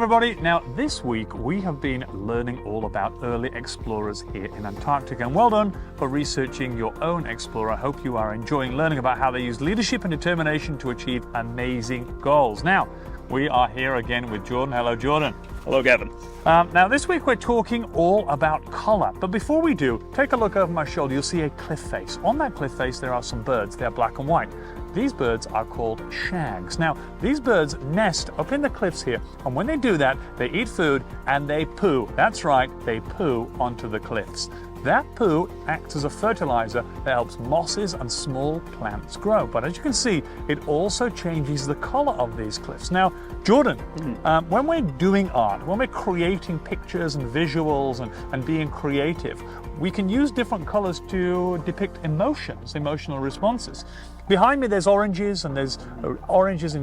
everybody. Now this week we have been learning all about early explorers here in Antarctica, and well done for researching your own explorer. I hope you are enjoying learning about how they use leadership and determination to achieve amazing goals. Now we are here again with Jordan. Hello Jordan. Hello Gavin. Now this week we're talking all about color, but before we do, take a look over my shoulder. You'll see a cliff face. On that cliff face there are some birds. They are black and white. These birds are called shags. Now, these birds nest up in the cliffs here, and when they do that, they eat food and they poo. That's right, they poo onto the cliffs. That poo acts as a fertilizer that helps mosses and small plants grow. But as you can see, it also changes the color of these cliffs. Now, Jordan, when we're doing art, when we're creating pictures and visuals and being creative, we can use different colors to depict emotions, emotional responses. Behind me there's oranges and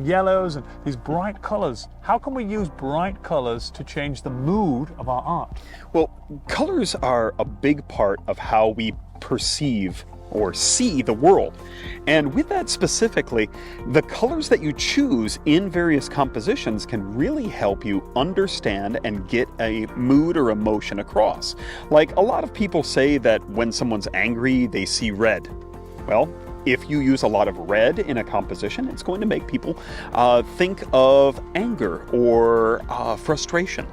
yellows and these bright colors. How can we use bright colors to change the mood of our art? Well, colors are a big part of how we perceive or see the world. And with that specifically, the colors that you choose in various compositions can really help you understand and get a mood or emotion across. Like a lot of people say that when someone's angry, they see red. Well, if you use a lot of red in a composition, it's going to make people think of anger or frustration.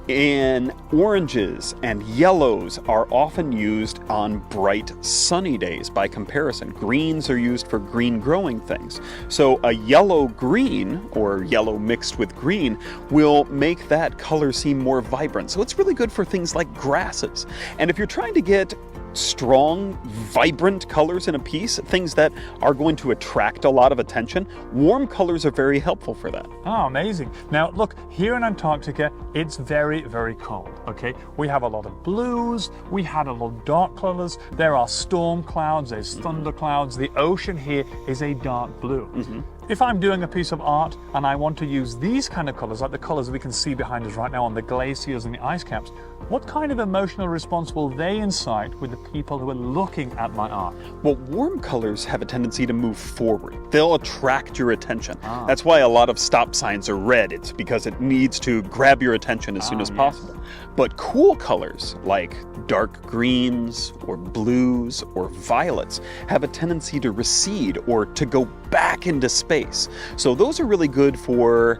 And oranges and yellows are often used on bright sunny days. By comparison, greens are used for green growing things. So a yellow-green or yellow mixed with green will make that color seem more vibrant. So it's really good for things like grasses. And if you're trying to get strong, vibrant colors in a piece, things that are going to attract a lot of attention, warm colors are very helpful for that. Oh, amazing. Now, look, here in Antarctica, it's very, very cold, okay? We have a lot of blues, we had a lot of dark colors, there are storm clouds, there's thunder clouds, the ocean here is a dark blue. If I'm doing a piece of art and I want to use these kind of colors, like the colors we can see behind us right now on the glaciers and the ice caps, what kind of emotional response will they incite with the people who are looking at my art? Well, warm colors have a tendency to move forward. They'll attract your attention. That's why a lot of stop signs are red. It's because it needs to grab your attention as soon as possible. But cool colors like dark greens or blues or violets have a tendency to recede or to go back into space. So those are really good for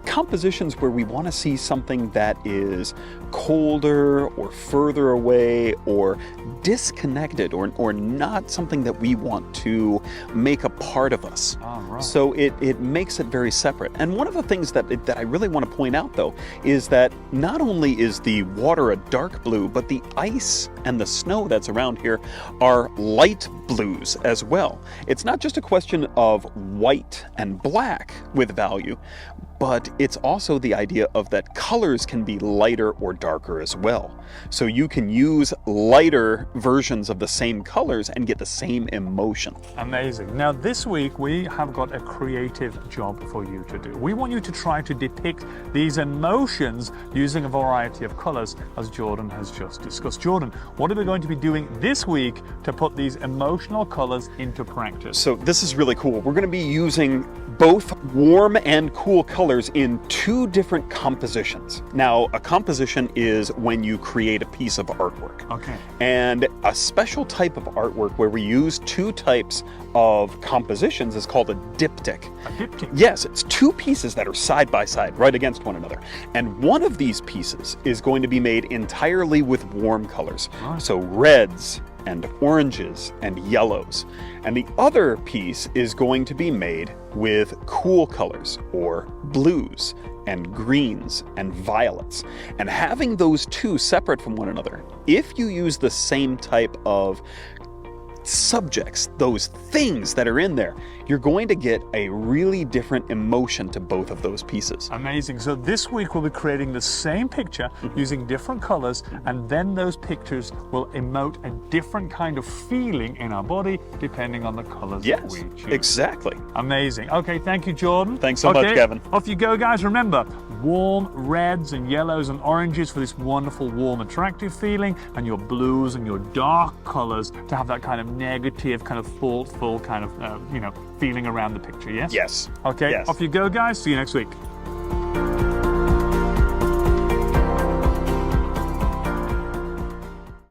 compositions where we want to see something that is colder or further away or disconnected or not something that we want to make a part of us. So it makes it very separate. And one of the things that I really want to point out though is that not only is the water a dark blue, but the ice and the snow that's around here are light blues as well. It's not just a question of white and black with value, but it's also the idea of that colors can be lighter or darker as well. So you can use lighter versions of the same colors and get the same emotion. Amazing. Now this week we have got a creative job for you to do. We want you to try to depict these emotions using a variety of colors, as Jordan has just discussed. Jordan, what are we going to be doing this week to put these emotional colors into practice? So this is really cool. We're going to be using both warm and cool colors in two different compositions. Now, a composition is when you create a piece of artwork. Okay. And a special type of artwork where we use two types of compositions is called a diptych. A diptych? Yes, it's two pieces that are side by side, right against one another. And one of these pieces is going to be made entirely with warm colors. So reds and oranges and yellows. And the other piece is going to be made with cool colors or blues and greens and violets. And having those two separate from one another, if you use the same type of subjects, those things that are in there, you're going to get a really different emotion to both of those pieces. Amazing. So this week we'll be creating the same picture using different colors, and then those pictures will emote a different kind of feeling in our body depending on the colors that we choose. Exactly. Amazing. Okay, thank you, Jordan. Thanks so much, Kevin. Off you go, guys. Remember, warm reds and yellows and oranges for this wonderful, warm, attractive feeling, and your blues and your dark colors to have that kind of negative, kind of thoughtful kind of, feeling around the picture, yes? Yes. Okay, Yes. off you go, guys. See you next week.